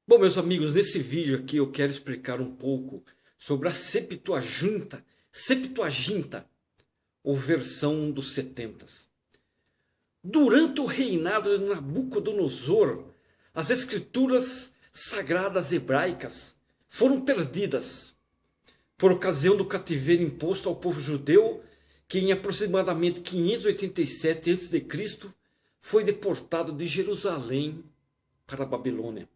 Bom, meus amigos, nesse vídeo aqui eu quero explicar um pouco sobre a Septuaginta, ou versão dos 70. Durante o reinado de Nabucodonosor, as escrituras sagradas hebraicas foram perdidas por ocasião do cativeiro imposto ao povo judeu, que em aproximadamente 587 a.C. foi deportado de Jerusalém para a Babilônia.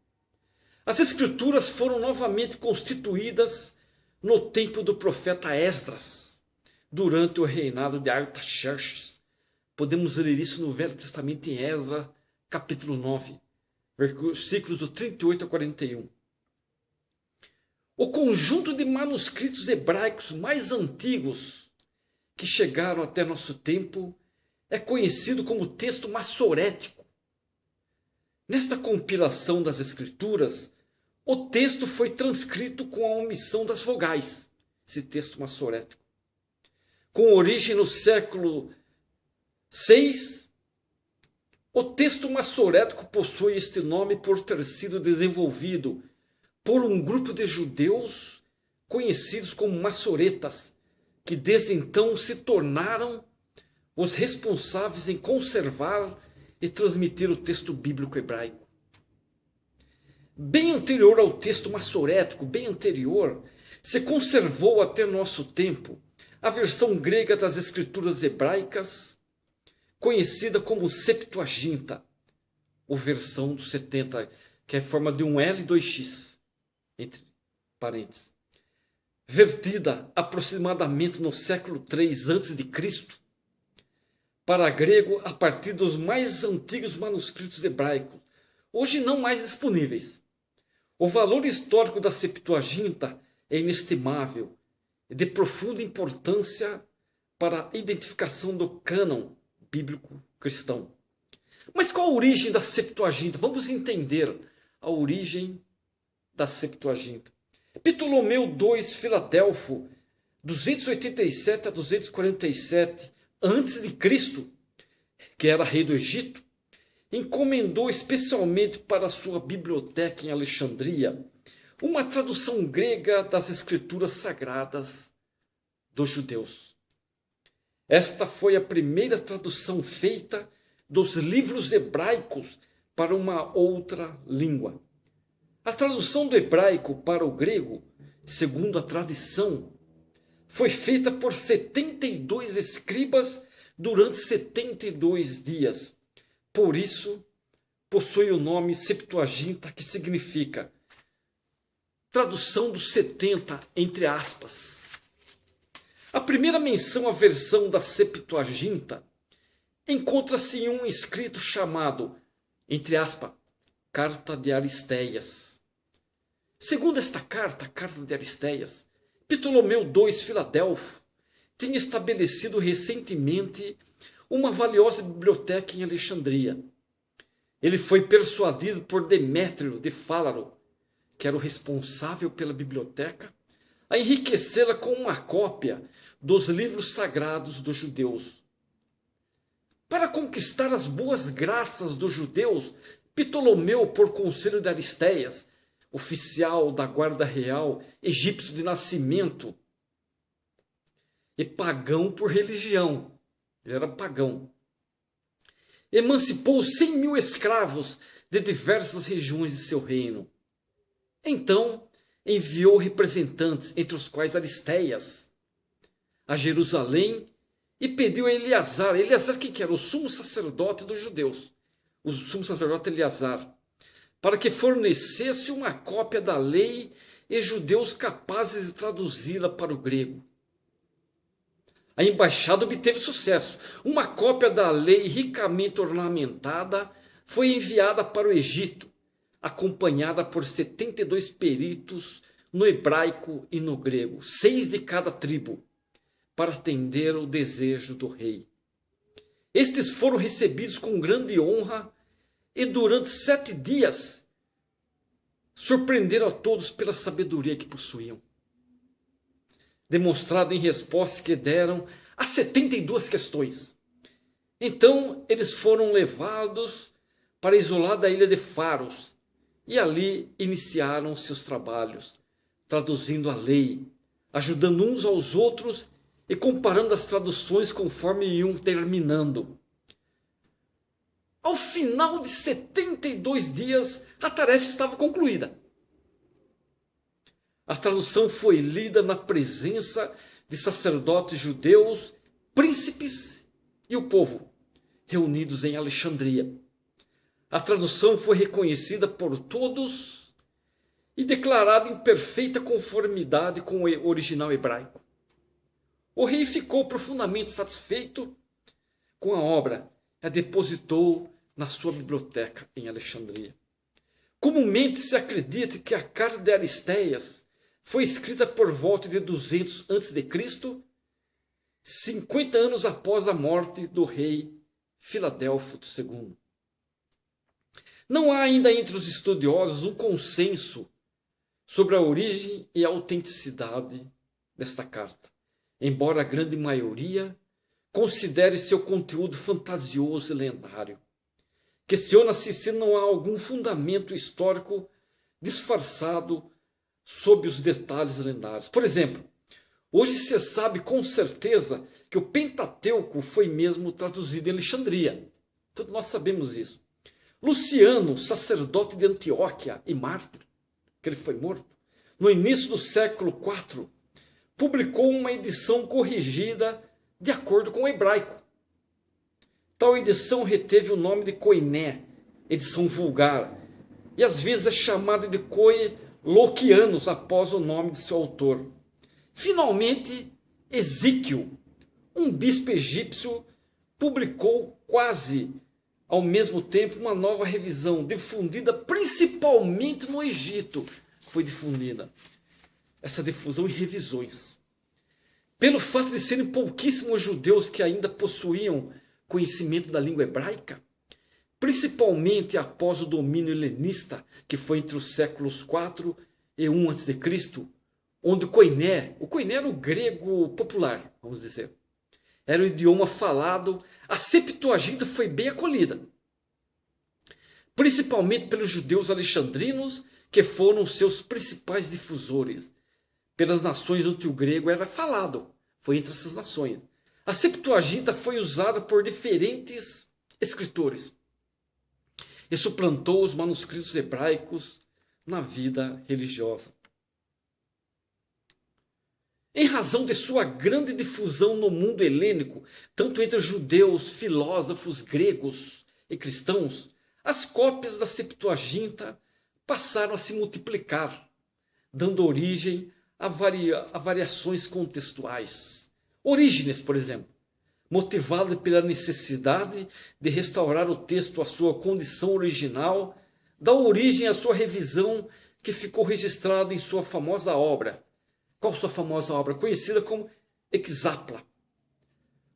As escrituras foram novamente constituídas no tempo do profeta Esdras, durante o reinado de Artaxerxes. Podemos ler isso no Velho Testamento em Esdras, capítulo 9, versículos do 38 a 41. O conjunto de manuscritos hebraicos mais antigos que chegaram até nosso tempo é conhecido como texto massorético. Nesta compilação das escrituras, o texto foi transcrito com a omissão das vogais, esse texto massorético. Com origem no século VI, o texto massorético possui este nome por ter sido desenvolvido por um grupo de judeus conhecidos como massoretas, que desde então se tornaram os responsáveis em conservar e transmitir o texto bíblico hebraico. Bem anterior ao texto massorético, se conservou até nosso tempo a versão grega das escrituras hebraicas, conhecida como Septuaginta, ou versão dos 70, que é a forma de um L e 2X, entre parênteses. Vertida aproximadamente no século III a.C., para grego a partir dos mais antigos manuscritos hebraicos, hoje não mais disponíveis. O valor histórico da Septuaginta é inestimável e de profunda importância para a identificação do cânon bíblico cristão. Mas qual a origem da Septuaginta? Vamos entender a origem da Septuaginta. Ptolomeu II Filadelfo, 287 a 247 a.C., que era rei do Egito, encomendou especialmente para sua biblioteca em Alexandria uma tradução grega das escrituras sagradas dos judeus. Esta foi a primeira tradução feita dos livros hebraicos para uma outra língua. A tradução do hebraico para o grego, segundo a tradição, foi feita por 72 escribas durante 72 dias. Por isso, possui o nome Septuaginta, que significa tradução dos 70, entre aspas. A primeira menção à versão da Septuaginta encontra-se em um escrito chamado, entre aspas, Carta de Aristeias. Segundo esta carta, a Carta de Aristeias, Ptolomeu II Filadelfo tinha estabelecido recentemente uma valiosa biblioteca em Alexandria. Ele foi persuadido por Demétrio de Fálaro, que era o responsável pela biblioteca, a enriquecê-la com uma cópia dos livros sagrados dos judeus. Para conquistar as boas graças dos judeus, Ptolomeu, por conselho de Aristeias, oficial da guarda real, egípcio de nascimento e pagão por religião, ele era pagão, emancipou 100.000 escravos de diversas regiões de seu reino. Então enviou representantes, entre os quais Aristeias, a Jerusalém, e pediu a Eleazar, quem era? O sumo sacerdote dos judeus, o sumo sacerdote Eleazar, para que fornecesse uma cópia da lei e judeus capazes de traduzi-la para o grego. A embaixada obteve sucesso. Uma cópia da lei ricamente ornamentada foi enviada para o Egito, acompanhada por 72 peritos no hebraico e no grego, 6 de cada tribo, para atender o desejo do rei. Estes foram recebidos com grande honra e durante 7 dias surpreenderam a todos pela sabedoria que possuíam, demonstrado em respostas que deram a 72 questões. Então eles foram levados para a isolada ilha de Faros e ali iniciaram seus trabalhos, traduzindo a lei, ajudando uns aos outros e comparando as traduções conforme iam terminando. Ao final de 72 dias, a tarefa estava concluída. A tradução foi lida na presença de sacerdotes judeus, príncipes e o povo, reunidos em Alexandria. A tradução foi reconhecida por todos e declarada em perfeita conformidade com o original hebraico. O rei ficou profundamente satisfeito com a obra e a depositou na sua biblioteca em Alexandria. Comumente se acredita que a carta de Aristéias foi escrita por volta de 200 a.C., 50 anos após a morte do rei Filadelfo II. Não há ainda entre os estudiosos um consenso sobre a origem e a autenticidade desta carta, embora a grande maioria considere seu conteúdo fantasioso e lendário. Questiona-se se não há algum fundamento histórico disfarçado sob os detalhes lendários. Por exemplo, hoje se sabe com certeza que o Pentateuco foi mesmo traduzido em Alexandria. Todos nós sabemos isso. Luciano, sacerdote de Antioquia e mártir, que ele foi morto, no início do século IV, publicou uma edição corrigida de acordo com o hebraico. Tal edição reteve o nome de Koiné, edição vulgar, e às vezes é chamada de Coeloquianos após o nome de seu autor. Finalmente, Ezequiel, um bispo egípcio, publicou quase ao mesmo tempo uma nova revisão, difundida principalmente no Egito. Foi difundida essa difusão em revisões. Pelo fato de serem pouquíssimos judeus que ainda possuíam conhecimento da língua hebraica, principalmente após o domínio helenista, que foi entre os séculos 4 e 1 a.C., onde o koiné era o grego popular, vamos dizer, era o idioma falado, a Septuaginta foi bem acolhida, principalmente pelos judeus alexandrinos, que foram seus principais difusores, pelas nações onde o grego era falado, foi entre essas nações. A Septuaginta foi usada por diferentes escritores e suplantou os manuscritos hebraicos na vida religiosa. Em razão de sua grande difusão no mundo helênico, tanto entre judeus, filósofos gregos e cristãos, as cópias da Septuaginta passaram a se multiplicar, dando origem a variações contextuais. Orígenes, por exemplo, motivado pela necessidade de restaurar o texto à sua condição original, dá origem à sua revisão, que ficou registrada em sua famosa obra. Qual sua famosa obra? Conhecida como Hexapla.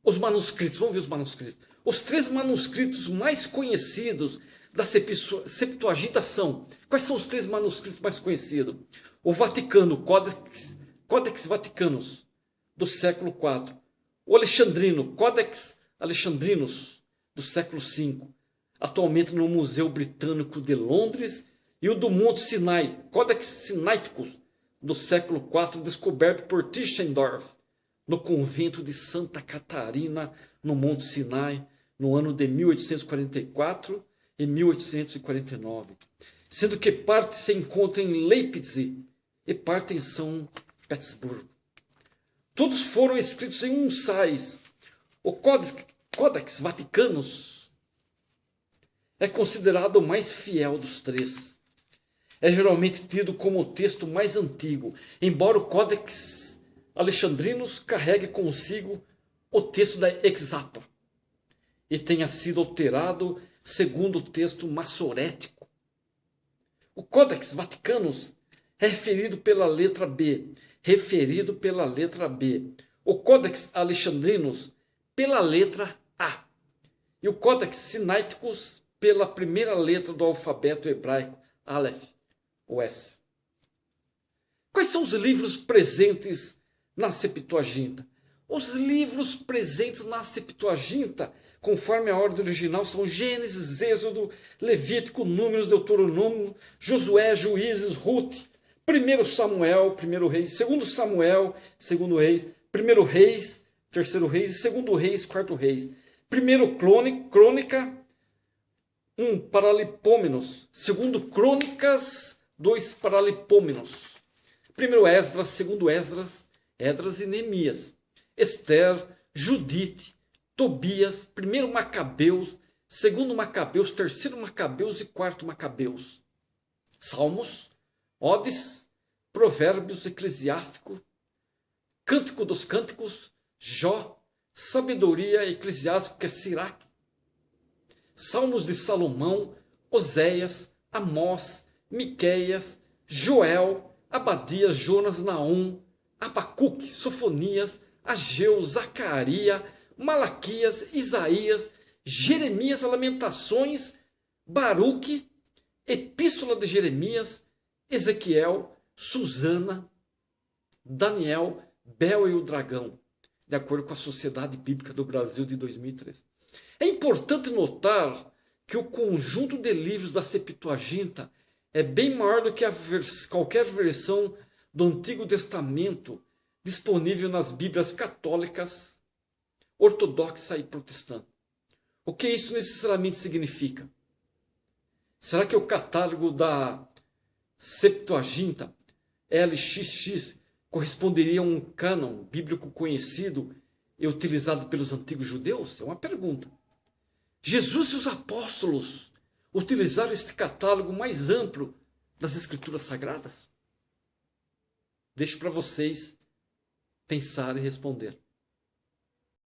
Os manuscritos, vamos ver os manuscritos. Os 3 manuscritos mais conhecidos da Septuaginta são... Quais são os 3 manuscritos mais conhecidos? O Vaticano, Codex Vaticanus, do século IV. O Alexandrino, Codex Alexandrinus, do século V, atualmente no Museu Britânico de Londres. E o do Monte Sinai, Codex Sinaiticus, do século IV, descoberto por Tischendorf, no convento de Santa Catarina, no Monte Sinai, no ano de 1844 e 1849, sendo que parte se encontra em Leipzig e parte em São Petersburgo. Todos foram escritos em um sais. O Codex Vaticanus é considerado o mais fiel dos 3. É geralmente tido como o texto mais antigo, embora o Codex Alexandrinus carregue consigo o texto da Hexapla e tenha sido alterado segundo o texto massorético. O Codex Vaticanus é referido pela letra B. O Codex Alexandrinus pela letra A. E o Codex Sinaiticus pela primeira letra do alfabeto hebraico, Aleph, ou S. Quais são os livros presentes na Septuaginta? Os livros presentes na Septuaginta conforme a ordem original, são Gênesis, Êxodo, Levítico, Números, Deuteronômio, Josué, Juízes, Ruth, 1 Samuel, 1 Reis, 2 Samuel, 2 Reis, 1 Reis, 3 Reis, 2 Reis, 4 Reis, 1 Crônica, 1 Paralipômenos, 2 Crônicas, 2 Paralipômenos, 1 Esdras, 2 Esdras e Neemias, Esther, Judite, Tobias, 1 Macabeus, 2 Macabeus, 3 Macabeus e 4 Macabeus, Salmos, Odes, Provérbios, Eclesiástico, Cântico dos Cânticos, Jó, Sabedoria, Eclesiástico, que é Siraque, Salmos de Salomão, Oséias, Amós, Miqueias, Joel, Abadias, Jonas, Naum, Abacuque, Sofonias, Ageu, Zacarias, Malaquias, Isaías, Jeremias, Lamentações, Baruque, Epístola de Jeremias, Ezequiel, Susana, Daniel, Bel e o Dragão, de acordo com a Sociedade Bíblica do Brasil de 2003. É importante notar que o conjunto de livros da Septuaginta é bem maior do que qualquer versão do Antigo Testamento disponível nas Bíblias católicas, ortodoxa e protestante. O que isso necessariamente significa? Será que o catálogo da Septuaginta, LXX, corresponderia a um cânon bíblico conhecido e utilizado pelos antigos judeus? É uma pergunta. Jesus e os apóstolos utilizaram este catálogo mais amplo das Escrituras Sagradas? Deixo para vocês pensar e responder.